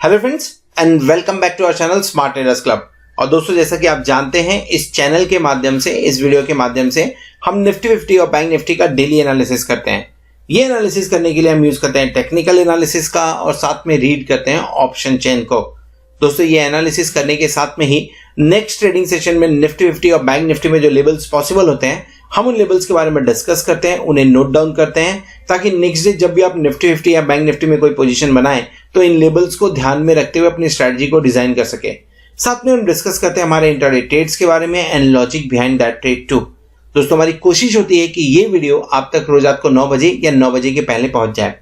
Hello friends and welcome back to our channel smart traders club. और दोस्तों, जैसा कि आप जानते हैं, इस चैनल के माध्यम से, इस वीडियो के माध्यम से हम निफ्टी 50 और बैंक निफ्टी का डेली एनालिसिस करते हैं। ये एनालिसिस करने के लिए हम यूज करते हैं टेक्निकल एनालिसिस का और साथ में रीड करते हैं ऑप्शन चेन को। दोस्तों, ये एनालिसिस करने के साथ में ही नेक्स्ट ट्रेडिंग सेशन में निफ्टी 50 और बैंक निफ्टी में जो लेवल्स पॉसिबल होते हैं, हम उन लेवल्स के बारे में डिस्कस करते हैं, उन्हें नोट डाउन करते हैं, ताकि नेक्स्ट डे जब भी आप निफ्टी 50 या बैंक निफ्टी में कोई पोजीशन बनाएं तो इन लेवल्स को ध्यान में रखते हुए अपनी स्ट्रेटजी को डिजाइन कर सके। साथ में हम डिस्कस करते हैं हमारे इंट्राडे ट्रेड्स के बारे में and logic behind that trade too. दोस्तों, हमारी कोशिश होती है कि ये वीडियो आप तक रोज रात को 9 बजे या 9 बजे के पहले पहुंच जाए।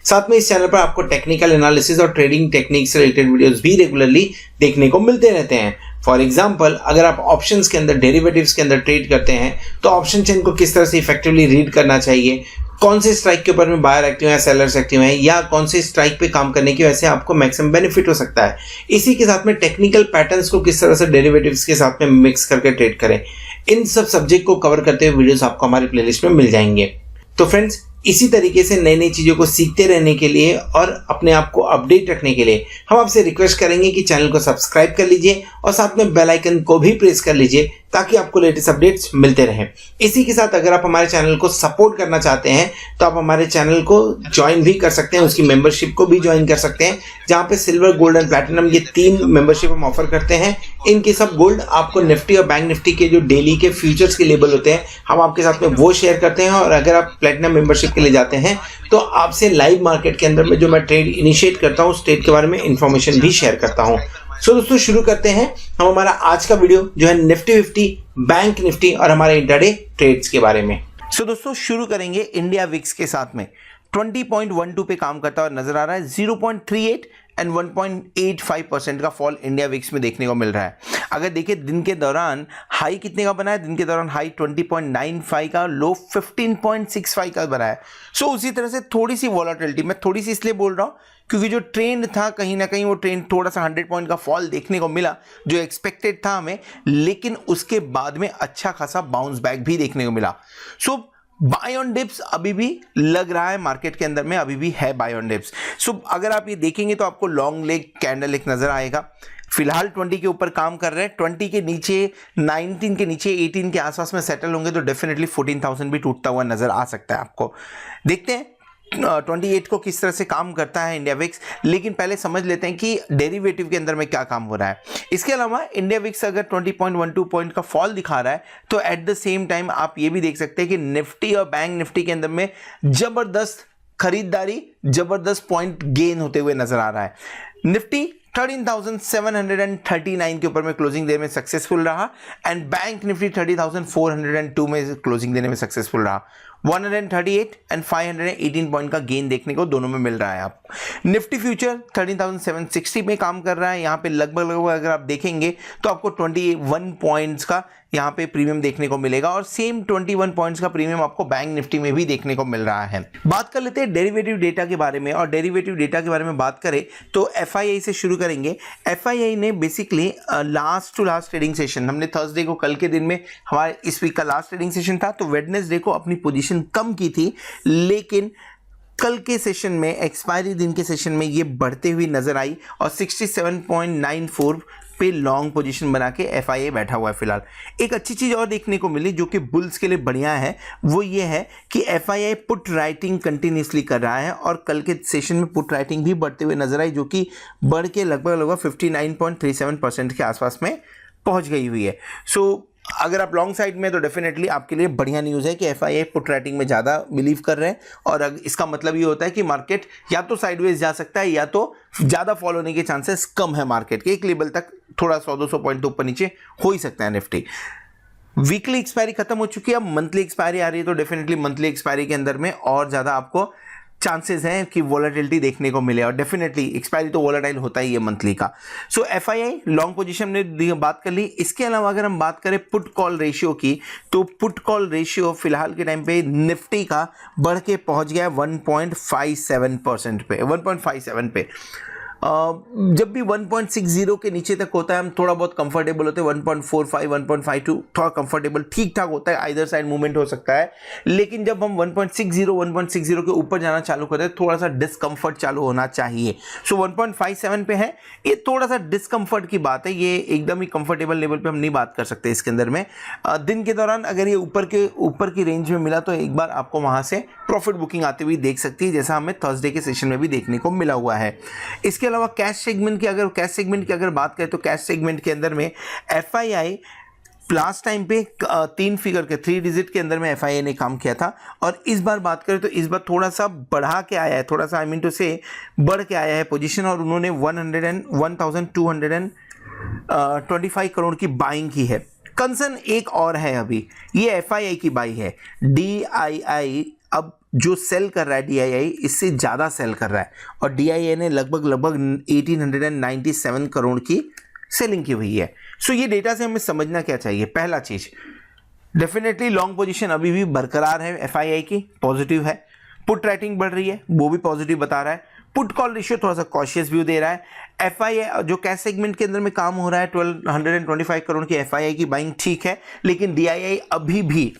साथ में इस चैनल पर आपको टेक्निकल एनालिसिस और ट्रेडिंग टेक्निक से रिलेटेड वीडियोस भी रेगुलरली देखने को मिलते रहते हैं। फॉर एग्जाम्पल, अगर आप ऑप्शंस के अंदर, डेरिवेटिव्स के अंदर ट्रेड करते हैं तो ऑप्शन चेन को किस तरह से इफेक्टिवली रीड करना चाहिए, कौन से स्ट्राइक के ऊपर में बायर एक्टिव है, सेलर्स एक्टिव हैं, या कौन से स्ट्राइक पे काम करने की वजह से आपको मैक्सिमम बेनिफिट हो सकता है। इसी के साथ में टेक्निकल पैटर्न्स को किस तरह से डेरिवेटिव्स के साथ में मिक्स करके ट्रेड करें, इन सब सब्जेक्ट को कवर करते हुए वीडियोस आपको हमारे प्लेलिस्ट में मिल जाएंगे। तो फ्रेंड्स, इसी तरीके से नई नई चीजों को सीखते रहने के लिए और अपने आप को अपडेट रखने के लिए हम आपसे रिक्वेस्ट करेंगे कि चैनल को सब्सक्राइब कर लीजिए और साथ में बेल आइकन को भी प्रेस कर लीजिए ताकि आपको लेटेस्ट अपडेट्स मिलते रहें। इसी के साथ अगर आप हमारे चैनल को सपोर्ट करना चाहते हैं तो आप हमारे चैनल को ज्वाइन भी कर सकते हैं, उसकी मेंबरशिप को भी ज्वाइन कर सकते हैं, जहां पे सिल्वर, गोल्ड एंड प्लैटिनम ये 3 मेंबरशिप हम ऑफर करते हैं। इनके सब गोल्ड आपको निफ्टी और बैंक निफ्टी के जो डेली के फ्यूचर्स के लेवल होते हैं, हम आपके साथ में वो शेयर करते हैं। और अगर आप प्लैटिनम मेंबरशिप के लिए जाते हैं तो आपसे लाइव मार्केट के अंदर में जो मैं ट्रेड इनिशिएट करता हूँ, उस ट्रेड के बारे में इंफॉर्मेशन भी शेयर करता हूँ। सो दोस्तों, शुरू करते हैं हम हमारा आज का वीडियो जो है निफ्टी 50, बैंक निफ्टी और हमारे इंट्राडे ट्रेड्स के बारे में। सो दोस्तों, शुरू करेंगे इंडिया विक्स के साथ में 20.12 पे काम करता हुआ नजर आ रहा है। 0.38 एंड 1.85% का फॉल इंडिया विक्स में देखने को मिल रहा है। अगर देखिए दिन के दौरान हाई कितने का बना है, दिन के दौरान हाई 20.95 का, लो 15.65 का बना है। सो उसी तरह से थोड़ी सी वॉलेटिलिटी, मैं थोड़ी सी इसलिए बोल रहा हूं क्योंकि जो ट्रेंड था कहीं ना कहीं वो ट्रेंड थोड़ा सा 100 पॉइंट का फॉल देखने को मिला जो एक्सपेक्टेड था हमें, लेकिन उसके बाद में अच्छा खासा बाउंस बैक भी देखने को मिला। सो बाय ऑन डिप्स अभी भी लग रहा है मार्केट के अंदर में, अभी भी है बाय ऑन डिप्स। सो अगर आप ये देखेंगे तो आपको लॉन्ग लेग कैंडल एक नजर आएगा। फिलहाल 20 के ऊपर काम कर रहे हैं, 20 के नीचे, 19 के नीचे, 18 के आसपास में सेटल होंगे तो डेफिनेटली 14,000 भी टूटता हुआ नजर आ सकता है आपको। देखते हैं 28 को किस तरह से काम करता है इंडिया विक्स, लेकिन पहले समझ लेते हैं कि डेरिवेटिव के अंदर में क्या काम हो रहा है। इसके अलावा इंडिया विक्स अगर 20.12 पॉइंट का फॉल दिखा रहा है तो एट द सेम टाइम आप ये भी देख सकते हैं कि निफ्टी और बैंक निफ्टी के अंदर में जबरदस्त खरीदारी, जबरदस्त पॉइंट गेन होते हुए नजर आ रहा है। निफ्टी 13,739 के ऊपर में क्लोजिंग देने में सक्सेसफुल रहा एंड बैंक निफ्टी 30,402 में क्लोजिंग देने में सक्सेसफुल रहा। 138 एंड 518 पॉइंट का गेन देखने को दोनों में मिल रहा है। आप निफ्टी फ्यूचर 13,760 में काम कर रहा है। यहाँ पे लगभग अगर आप देखेंगे तो आपको 21 पॉइंट्स का यहाँ पे प्रीमियम देखने को मिलेगा और सेम 21 पॉइंट्स का प्रीमियम आपको बैंक निफ्टी में भी देखने को मिल रहा है। बात कर लेते हैं डेरिवेटिव डेटा के बारे में, और डेरिवेटिव डेटा के बारे में बात करें तो एफआईआई से शुरू करेंगे। एफआईआई ने basically last two last trading session, हमने थर्सडे को, कल के दिन में हमारे इस वीक का लास्ट ट्रेडिंग सेशन था, तो वेडनेसडे को अपनी पोजीशन कम की थी, लेकिन कल के सेशन में, एक्सपायरी दिन के सेशन में ये बढ़ते हुई नजर आई और 67.94 पे लॉन्ग पोजीशन बना के एफआईआई बैठा हुआ है फिलहाल। एक अच्छी चीज और देखने को मिली जो कि बुल्स के लिए बढ़िया है, वो ये है कि एफआईआई पुट राइटिंग कंटिन्यूसली कर रहा है और कल के सेशन में पुट राइटिंग भी बढ़ते हुए नजर आई, जो कि बढ़ के लगभग 59.37% के आसपास में पहुंच गई हुई है। सो अगर आप लॉन्ग साइड में तो डेफिनेटली आपके लिए बढ़िया न्यूज़ है कि एफआईआई पुट राइटिंग में ज़्यादा बिलीव कर रहे हैं, और इसका मतलब ये होता है कि मार्केट या तो साइडवेज जा सकता है या तो ज़्यादा फॉल होने के चांसेस कम है मार्केट के। एक लेवल तक थोड़ा 100-200 पॉइंट तो ऊपर नीचे हो ही सकता है निफ्टी। वीकली एक्सपायरी खत्म हो चुकी है, अब मंथली एक्सपायरी आ रही है, तो डेफिनेटली मंथली एक्सपायरी के अंदर में और ज़्यादा आपको चांसेस हैं कि वोलेटिलिटी देखने को मिले, और डेफिनेटली एक्सपायरी तो वोलेटाइल होता ही है मंथली का। सो एफआईआई लॉन्ग पोजीशन ने बात कर ली। इसके अलावा अगर हम बात करें पुट कॉल रेशियो की, तो पुट कॉल रेशियो फिलहाल के टाइम पे निफ्टी का बढ़ के पहुंच गया 1.57% पे, 1.57 पे। जब भी 1.60 के नीचे तक होता है हम थोड़ा बहुत कंफर्टेबल होते हैं, 1.45 1.52 थोड़ा कंफर्टेबल ठीक ठाक होता है, आइदर साइड मूवमेंट हो सकता है। लेकिन जब हम 1.60 के ऊपर जाना चालू करते हैं थोड़ा सा डिस्कंफर्ट चालू होना चाहिए। सो 1.57 पे है, ये थोड़ा सा डिस्कंफर्ट की बात है, ये एकदम ही कंफर्टेबल लेवल पे हम नहीं बात कर सकते इसके अंदर में। दिन के दौरान अगर ये ऊपर की रेंज में मिला तो एक बार आपको वहां से प्रॉफिट बुकिंग आती हुई देख सकती है, जैसा हमें थर्सडे के सेशन में भी देखने को मिला हुआ है। इसके अलावा कैश सेगमेंट की अगर बात करें तो कैश सेगमेंट के अंदर में एफआईआई लास्ट टाइम पे 3 फिगर के 3 डिजिट के अंदर में एफआईआई ने काम किया था, और इस बार बात करें तो इस बार थोड़ा सा बढ़ा के आया है, थोड़ा सा आई मीन टू से बढ़ के आया है पोजीशन, और उन्होंने 1225 करोड़ की बाइंग की है। कंसर्न एक और है, अभी ये एफआईआई की बाई है, डीआईआई अब जो सेल कर रहा है डीआईआई इससे ज़्यादा सेल कर रहा है, और डीआईआई ने लगभग 1897 करोड़ की सेलिंग की हुई है। सो ये डेटा से हमें समझना क्या चाहिए, पहला चीज डेफिनेटली लॉन्ग पोजीशन अभी भी बरकरार है, एफआईआई की पॉजिटिव है, पुट राइटिंग बढ़ रही है वो भी पॉजिटिव बता रहा है, पुट कॉल रेशियो थोड़ा सा कॉशियस व्यू दे रहा है। एफआईआई जो कैश सेगमेंट के अंदर में काम हो रहा है 1225 करोड़ की एफआईआई की बाइंग ठीक है, लेकिन डीआईआई अभी भी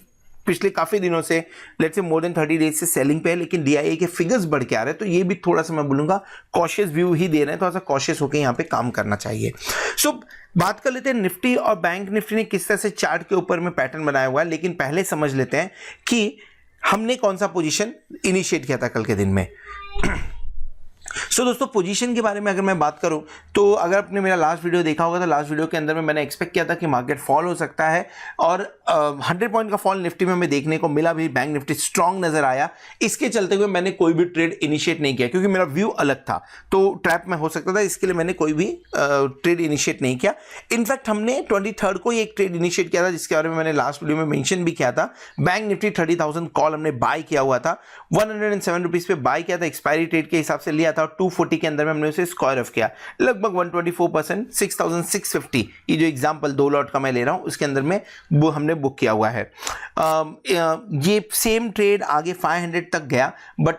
पिछले काफी दिनों से let's say more than 30 days से सेलिंग पे है, लेकिन डीआईआई के फिगर्स बढ़ के आ रहे हैं, तो ये भी थोड़ा सा मैं बोलूंगा कॉशियस व्यू ही दे रहे हैं, थोड़ा सा कॉशियस होकर यहाँ पे काम करना चाहिए। सो बात कर लेते हैं निफ्टी और बैंक निफ्टी ने किस तरह से चार्ट के ऊपर में पैटर्न बनाया हुआ है, लेकिन पहले समझ लेते हैं कि हमने कौन सा पोजीशन इनिशिएट किया था कल के दिन में। दोस्तों पोजीशन के बारे में अगर मैं बात करूं तो अगर आपने मेरा लास्ट वीडियो देखा होगा तो लास्ट वीडियो के अंदर में मैंने एक्सपेक्ट किया था कि मार्केट फॉल हो सकता है, और 100 पॉइंट का फॉल निफ्टी में हमें देखने को मिला भी, बैंक निफ्टी स्ट्रांग नजर आया। इसके चलते हुए मैंने कोई भी ट्रेड इनिशिएट नहीं किया क्योंकि मेरा व्यू अलग था, तो ट्रैप में हो सकता था, इसके लिए मैंने कोई भी ट्रेड इनिशिएट नहीं किया। इनफैक्ट हमने 23 को ही एक ट्रेड इनिशिएट किया था जिसके बारे में मैंने लास्ट वीडियो में मेंशन भी किया था। बैंक निफ्टी 30,000 कॉल हमने बाय किया हुआ था, 107 रुपीज पे बाय किया था, एक्सपायरी ट्रेड के हिसाब से लिया था, 240 के अंदर में हमने उसे स्क्वायर ऑफ किया, लगभग 124%, 6,650। ये जो एग्जांपल 2 लॉट का मैं ले रहा हूं उसके अंदर में वो हमने बुक किया हुआ है। ये सेम ट्रेड आगे 500 तक गया, बट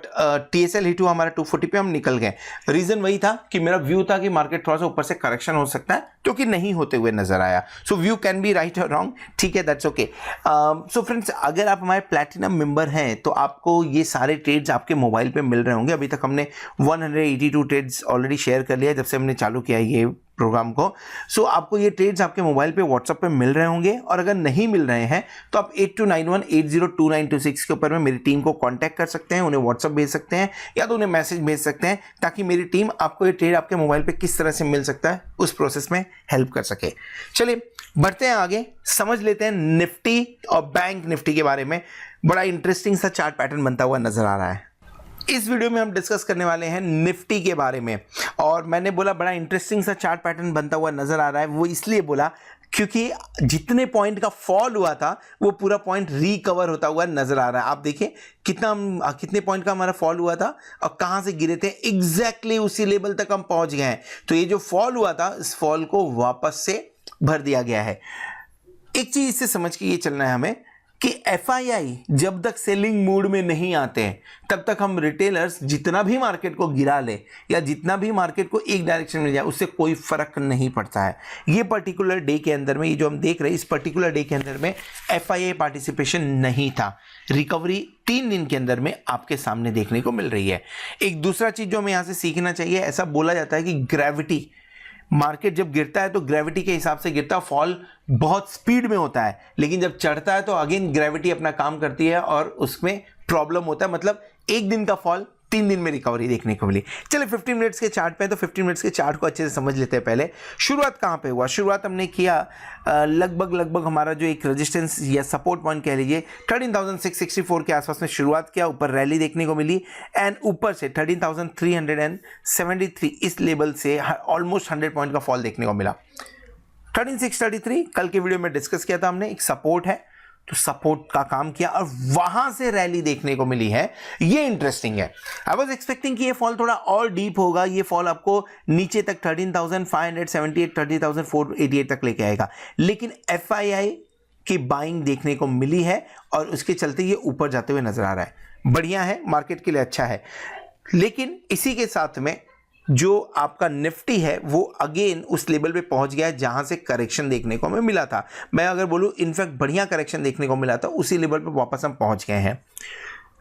टीएसएल हिट हुआ हमारा 240 पे, हम निकल गए। रीजन वही था कि मेरा व्यू था कि मार्केट थोड़ा सा ऊपर से करेक्शन हो सकता है, जो कि नहीं होते हुए नजर आया। सो व्यू कैन बी राइट और रॉन्ग, ठीक है, दैट्स ओके। सो फ्रेंड्स, अगर आप हमारे प्लैटिनम मेंबर हैं तो आपको ये सारे ट्रेड्स आपके मोबाइल पे मिल रहे होंगे। अभी तक हमने 182 ट्रेड्स ऑलरेडी शेयर कर लिया जब से हमने चालू किया ये प्रोग्राम को। सो आपको ये ट्रेड्स आपके मोबाइल पे व्हाट्सएप पे मिल रहे होंगे, और अगर नहीं मिल रहे हैं तो आप 8291802926 के ऊपर में मेरी टीम को कांटेक्ट कर सकते हैं, उन्हें व्हाट्सएप भेज सकते हैं या तो उन्हें मैसेज भेज सकते हैं, ताकि मेरी टीम आपको ये ट्रेड आपके मोबाइल पे किस तरह से मिल सकता है उस प्रोसेस में हेल्प कर सके। चलिए बढ़ते हैं आगे, समझ लेते हैं निफ्टी और बैंक निफ्टी के बारे में। बड़ा इंटरेस्टिंग सा चार्ट पैटर्न बनता हुआ नजर आ रहा है। इस वीडियो में हम डिस्कस करने वाले हैं निफ्टी के बारे में, और मैंने बोला बड़ा इंटरेस्टिंग सा चार्ट पैटर्न बनता हुआ नजर आ रहा है, वो इसलिए बोला क्योंकि जितने पॉइंट का फॉल हुआ था वो पूरा पॉइंट रिकवर होता हुआ नजर आ रहा है। आप देखिए कितने पॉइंट का हमारा फॉल हुआ था और कहां से गिरे थे, एग्जैक्टली उसी लेवल तक हम पहुंच गए हैं। तो ये जो फॉल हुआ था इस फॉल को वापस से भर दिया गया है। एक चीज इससे समझ के ये चलना है हमें कि एफआईआई जब तक सेलिंग मूड में नहीं आते हैं तब तक हम रिटेलर्स जितना भी मार्केट को गिरा ले या जितना भी मार्केट को एक डायरेक्शन में जाए उससे कोई फर्क नहीं पड़ता है। ये पर्टिकुलर डे के अंदर में, ये जो हम देख रहे हैं इस पर्टिकुलर डे के अंदर में एफआईआई पार्टिसिपेशन नहीं था। रिकवरी 3 दिन के अंदर में आपके सामने देखने को मिल रही है। एक दूसरा चीज जो हमें यहां से सीखना चाहिए, ऐसा बोला जाता है कि ग्रेविटी, मार्केट जब गिरता है तो ग्रेविटी के हिसाब से गिरता है, फॉल बहुत स्पीड में होता है, लेकिन जब चढ़ता है तो अगेन ग्रेविटी अपना काम करती है और उसमें प्रॉब्लम होता है। मतलब एक दिन का फॉल 3 दिन में रिकवरी देखने को मिली। चलिए 15 मिनट्स के चार्ट पे, तो 15 मिनट्स के चार्ट को अच्छे से समझ लेते हैं। पहले शुरुआत कहां पे हुआ, शुरुआत हमने किया लगभग हमारा जो एक रेजिस्टेंस या सपोर्ट पॉइंट कह लीजिए 13,664 के आसपास में शुरुआत किया, ऊपर रैली देखने को मिली, एंड ऊपर से 13,373 इस लेवल से ऑलमोस्ट 100 पॉइंट का फॉल देखने को मिला। 13,633 कल के वीडियो में डिस्कस किया था हमने, एक सपोर्ट है, तो सपोर्ट का काम किया और वहां से रैली देखने को मिली है। ये इंटरेस्टिंग है। आई वाज एक्सपेक्टिंग कि ये फॉल थोड़ा और डीप होगा, ये फॉल आपको नीचे तक 13,578 13,488 तक लेके आएगा, लेकिन एफआईआई की बाइंग देखने को मिली है और उसके चलते ये ऊपर जाते हुए नजर आ रहा है। बढ़िया है, मार्केट के लिए अच्छा है। लेकिन इसी के साथ में जो आपका निफ्टी है वो अगेन उस लेवल पे पहुंच गया है जहां से करेक्शन देखने को हमें मिला था। मैं अगर बोलूं इनफैक्ट बढ़िया करेक्शन देखने को मिला था, उसी लेवल पे वापस हम पहुंच गए हैं।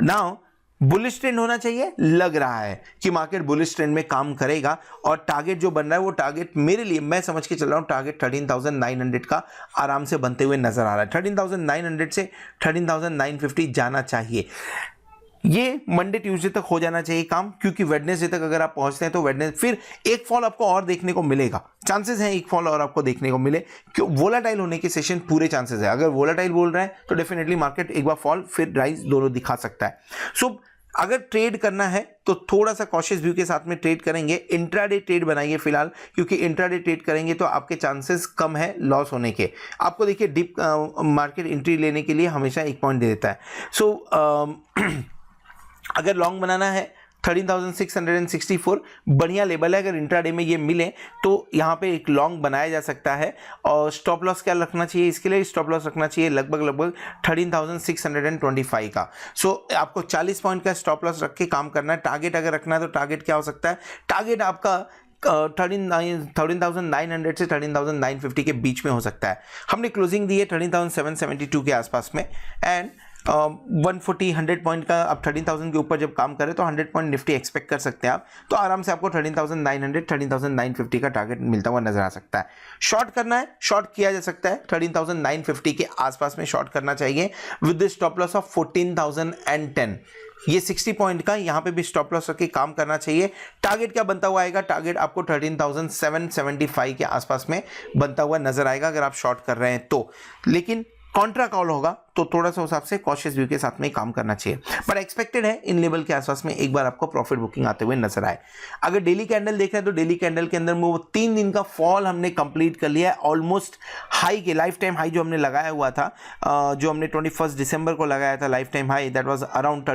नाउ बुलिश ट्रेंड होना चाहिए, लग रहा है कि मार्केट बुलिश ट्रेंड में काम करेगा और टारगेट जो बन रहा है वो टारगेट मेरे लिए, मैं समझ के चल रहा हूं टारगेट 13,900 का आराम से बनते हुए नजर आ रहा है। 13,900 से 13,950 जाना चाहिए। ये मंडे ट्यूसडे तक हो जाना चाहिए काम, क्योंकि वेडनेसडे तक अगर आप पहुंचते हैं तो वेडनेसडे फिर एक फॉल आपको और देखने को मिलेगा, चांसेस हैं एक फॉल और आपको देखने को मिले, क्यों वोलाटाइल होने के सेशन पूरे चांसेस है। अगर वोलाटाइल बोल रहा है तो डेफिनेटली मार्केट एक बार फॉल फिर राइज दोनों दिखा सकता है। सो अगर ट्रेड करना है तो थोड़ा सा कॉशियस व्यू के साथ में ट्रेड करेंगे, इंट्राडे ट्रेड बनाइए फिलहाल, क्योंकि इंट्राडे ट्रेड करेंगे तो आपके चांसेस कम है लॉस होने के। आपको देखिए डिप मार्केट एंट्री लेने के लिए हमेशा एक पॉइंट दे देता है। सो अगर लॉन्ग बनाना है 13,664 बढ़िया लेवल है, अगर इंट्राडे में ये मिले तो यहाँ पे एक लॉन्ग बनाया जा सकता है। और स्टॉप लॉस क्या रखना चाहिए, इसके लिए स्टॉप लॉस रखना चाहिए लगभग 13,625 का। सो आपको 40 पॉइंट का स्टॉप लॉस रख के काम करना है। टारगेट अगर रखना है तो टारगेट क्या हो सकता है, टारगेट आपका 13,900 से 13,950 के बीच में हो सकता है। हमने क्लोजिंग दी है 13,772 के आसपास में, एंड 140 पॉइंट का आप 13,000 के ऊपर जब काम करें तो 100 पॉइंट निफ्टी एक्सपेक्ट कर सकते हैं आप, तो आराम से आपको 13,900 13,950 का टारगेट मिलता हुआ नजर आ सकता है। शॉर्ट करना है, शॉर्ट किया जा सकता है 13,950 के आसपास में शॉर्ट करना चाहिए with the stop loss of 14,010। ये 60 पॉइंट का यहां पे भी स्टॉप लॉस रख के काम करना चाहिए। टारगेट क्या बनता हुआ आएगा, टारगेट आपको 13,775 के आसपास में बनता हुआ नजर आएगा अगर आप शॉर्ट कर रहे हैं तो। लेकिन कॉन्ट्रा कॉल होगा तो थोड़ा सा हिसाब से कॉशियस व्यू के साथ में काम करना चाहिए, पर एक्सपेक्टेड है इन लेवल के आसपास में एक बार आपको प्रॉफिट बुकिंग आते हुए नजर आए। अगर डेली कैंडल देख रहे हैं तो डेली कैंडल के अंदर वो 3 दिन का फॉल हमने कंप्लीट कर लिया है ऑलमोस्ट हाई के, लाइफ टाइम हाई जो हमने लगाया हुआ था, जो हमने 21 दिसंबर को लगाया था life time high, that was around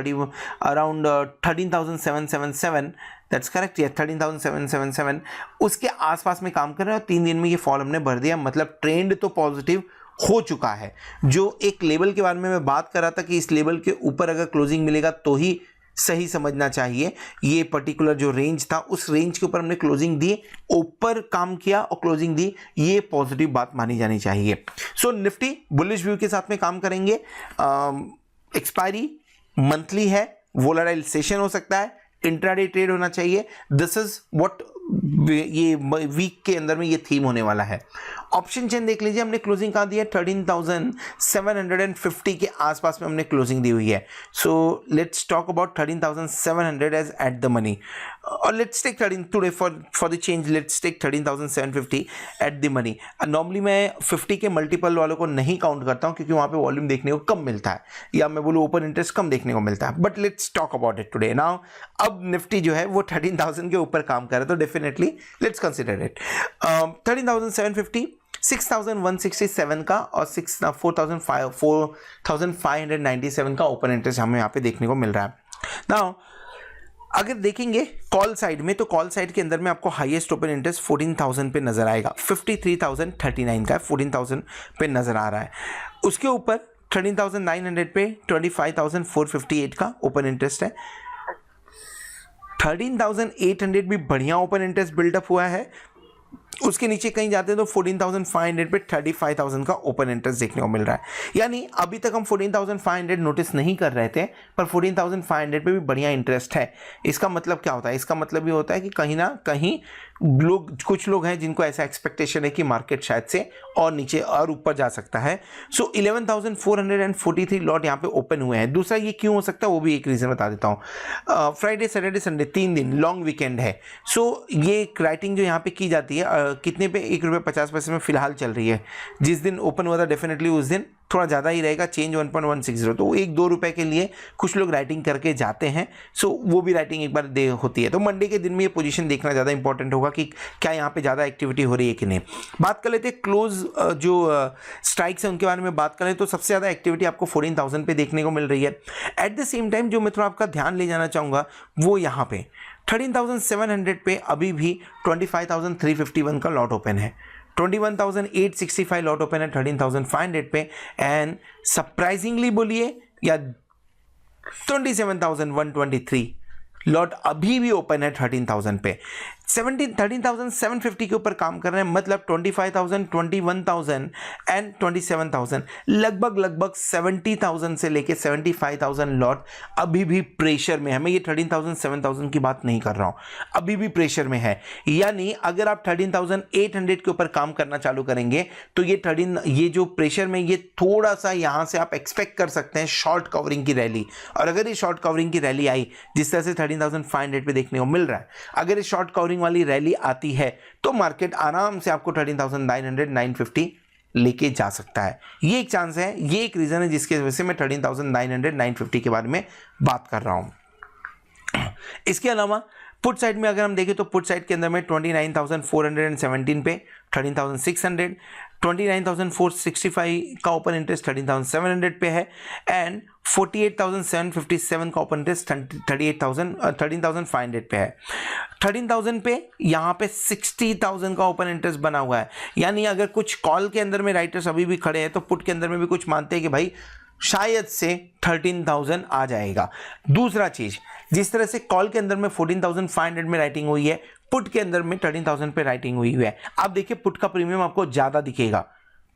13,777, that's correct, ये 13,777 उसके आसपास में काम कर रहे हैं और 3 दिन में ये फॉल हमने भर दिया। मतलब ट्रेंड तो पॉजिटिव हो चुका है। जो एक लेवल के बारे में मैं बात कर रहा था कि इस लेवल के ऊपर अगर क्लोजिंग मिलेगा तो ही सही समझना चाहिए, ये पर्टिकुलर जो रेंज था उस रेंज के ऊपर हमने क्लोजिंग दी, ऊपर काम किया और क्लोजिंग दी, ये पॉजिटिव बात मानी जानी चाहिए। सो निफ्टी बुलिश व्यू के साथ में काम करेंगे। एक्सपायरी मंथली है, वोलेटाइल सेशन हो सकता है, इंट्राडे ट्रेड होना चाहिए। दिस इज व्हाट ये वीक के अंदर में ये थीम होने वाला है। ऑप्शन चेन देख लीजिए, हमने क्लोजिंग कहाँ दी है 13,750 के आसपास में हमने क्लोजिंग दी हुई है। So let's talk about 13,700 as at the money, और let's take 13 today for the change, let's take 13,750 at the money. Normally मैं 50 के मल्टीपल वालों को नहीं काउंट करता हूँ क्योंकि वहाँ पे वॉल्यूम देखने को कम मिलता है, या मैं बोलूँ ओपन इंटरेस्ट कम देखने को मिलता है, but let's talk about it today now. अब निफ्टी जो है वो 13,000 के ऊपर काम कर रहा है तो डेफिनेटली लेट्स कंसिडर इट 13,750, 6,167 का और 4,597 का ओपन इंटरेस्ट हमें यहाँ पे देखने को मिल रहा है। नाउ अगर देखेंगे कॉल साइड में तो कॉल साइड के अंदर में आपको हाईएस्ट ओपन इंटरेस्ट 14,000 पे नजर आएगा, 53,039 का 14,000 पे नजर आ रहा है। उसके ऊपर 13,900 पे 25,458 का ओपन इंटरेस्ट है। 13,800 भी बढ़िया ओपन इंटरेस्ट बिल्डअप हुआ है। उसके नीचे कहीं जाते हैं तो 14,500 पे 35,000 का ओपन इंटरेस्ट देखने को मिल रहा है। यानी अभी तक हम 14,500 नोटिस नहीं कर रहे थे, पर 14,500 पे भी बढ़िया इंटरेस्ट है। इसका मतलब क्या होता है, इसका मतलब ये होता है कि कहीं ना कहीं कुछ लोग हैं जिनको ऐसा एक्सपेक्टेशन है कि मार्केट शायद से और नीचे और ऊपर जा सकता है। सो 11,443 लॉट यहाँ पे ओपन हुए हैं। दूसरा ये क्यों हो सकता है वो भी एक रीजन बता देता हूँ। फ्राइडे सैटरडे संडे 3 दिन लॉन्ग वीकेंड है। सो ये राइटिंग जो यहाँ पे की जाती है कितने पे, ₹1.50 में फिलहाल चल रही है। जिस दिन ओपन हुआ था डेफिनेटली उस दिन थोड़ा ज़्यादा ही रहेगा, चेंज 1.160, तो 1-2 रुपए के लिए कुछ लोग राइटिंग करके जाते हैं। सो वो भी राइटिंग एक बार दे होती है। तो मंडे के दिन में ये पोजीशन देखना ज़्यादा इंपॉर्टेंट होगा कि क्या यहाँ पे ज़्यादा एक्टिविटी हो रही है कि नहीं। बात कर लेते हैं क्लोज जो स्ट्राइक्स हैं उनके बारे में बात करें तो सबसे ज़्यादा एक्टिविटी आपको 14,000 पे देखने को मिल रही है। एट द सेम टाइम जो मैं थोड़ा आपका ध्यान ले जाना चाहूँगा वो यहाँ पे 13,700 पे अभी भी 25,351 का लॉट ओपन है, 21,865 लॉट ओपन है 13,500 पे, एंड सरप्राइजिंगली बोलिए या 27,123 लॉट अभी भी ओपन है 13,000 पे। 13,750 के ऊपर काम कर रहे हैं, मतलब 25,000, 21,000 एंड 27,000, लगभग 70,000 से लेके 75,000 लॉट अभी भी प्रेशर में है। मैं ये 13,000 7,000 की बात नहीं कर रहा हूं, अभी भी प्रेशर में है। यानी अगर आप 13,800 के ऊपर काम करना चालू करेंगे तो ये जो प्रेशर में, ये थोड़ा सा यहां से आप एक्सपेक्ट कर सकते हैं शॉर्ट कवरिंग की रैली। और अगर ये शॉर्ट कवरिंग की रैली आई जिस तरह से 13,500 पे देखने को मिल रहा है, अगर ये शॉर्ट कवरिंग वाली रैली आती है तो मार्केट आराम से आपको 13,900 950 लेके जा सकता है। ये एक चांस है, ये एक रीजन है जिसकी वजह से मैं 13,900 950 के बारे में बात कर रहा हूं। इसके अलावा पुट साइड में अगर हम देखें तो पुट साइड के अंदर में 29,417 पे 13,600, 29,465 का ओपन इंटरेस्ट 13,700 पे है एंड 48,757 का ओपन इंटरेस्ट 13,500 पे है। 13,000 पे यहाँ पे 60,000 का ओपन इंटरेस्ट बना हुआ है। यानी अगर कुछ कॉल के अंदर में राइटर्स अभी भी खड़े हैं तो पुट के अंदर में भी कुछ मानते हैं कि भाई शायद से 13,000 आ जाएगा। दूसरा चीज, जिस तरह से कॉल के अंदर में 14,500 में राइटिंग हुई है, पुट के अंदर में 13,000 पे राइटिंग हुई है। आप देखिए पुट का प्रीमियम आपको ज्यादा दिखेगा,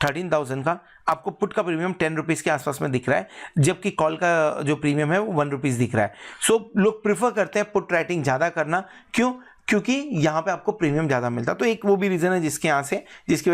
13,000 का आपको पुट का प्रीमियम 10 रुपीज के आसपास में दिख रहा है, जबकि कॉल का जो प्रीमियम है वो 1 रुपीज दिख रहा है। सो लोग प्रिफर करते हैं पुट राइटिंग ज्यादा करना। क्यों? क्योंकि यहां पे आपको प्रीमियम ज्यादा मिलता है। तो एक वो भी रीजन है जिसकी वजह से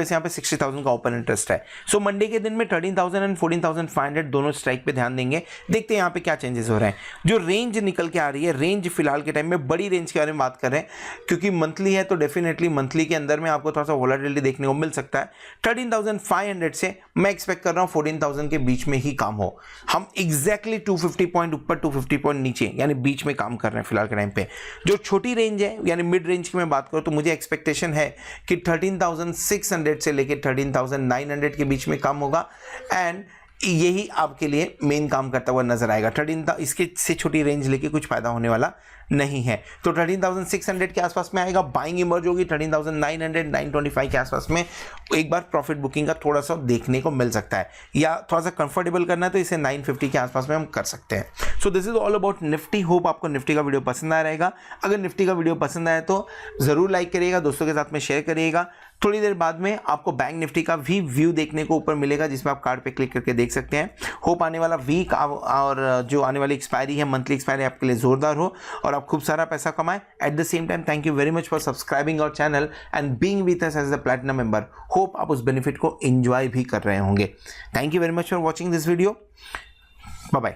यहां पे 60,000 का ओपन इंटरेस्ट है। सो मंडे के दिन में 13,000 एंड 14,500 दोनों स्ट्राइक पे ध्यान देंगे। देखते हैं यहां पे क्या चेंजेस हो रहे हैं। जो रेंज निकल के आ रही है, रेंज फिलहाल के टाइम में बड़ी रेंज के बारे में बात कर रहे हैं, क्योंकि मंथली है तो डेफिनेटली मंथली के अंदर में आपको थोड़ा सा वोलेटिलिटी देखने को मिल सकता है। 13,500 से मैं एक्सपेक्ट कर रहा हूं 14,000 के बीच में ही काम हो। हम एग्जैक्टली 250 पॉइंट ऊपर 250 पॉइंट नीचे यानी बीच में काम कर रहे हैं फिलहाल के टाइम पे। जो छोटी रेंज है यानी मिड रेंज की मैं बात करूं तो मुझे एक्सपेक्टेशन है कि 13,600 से लेकर 13,900 के बीच में काम होगा एंड यही आपके लिए मेन काम करता हुआ नजर आएगा। 13,000 इसके से छोटी रेंज लेके कुछ फायदा होने वाला नहीं है। तो 13,600 के आसपास में आएगा, बाइंग इमर्ज होगी 13,900 925 के आसपास में। एक बार प्रॉफिट बुकिंग का थोड़ा सा देखने को मिल सकता है, या थोड़ा सा कंफर्टेबल करना है तो इसे 950 के आसपास में हम कर सकते हैं। So this is all about Nifty. Hope आपको निफ्टी का वीडियो पसंद आया रहेगा। अगर निफ्टी का वीडियो पसंद आया तो जरूर लाइक करिएगा, दोस्तों के साथ में शेयर करिएगा। थोड़ी देर बाद में आपको बैंक निफ्टी का भी व्यू देखने को ऊपर मिलेगा, जिसमें आप कार्ड पे क्लिक करके देख सकते हैं। होप आने वाला वीक और जो आने वाली एक्सपायरी है, मंथली एक्सपायरी, आपके लिए जोरदार हो और आप खूब सारा पैसा कमाएं। At the same time thank you very much for subscribing our channel and being with us as a platinum member. Hope आप उस बेनिफिट को एंजॉय भी कर रहे होंगे। Thank you very much for watching this video. Bye bye.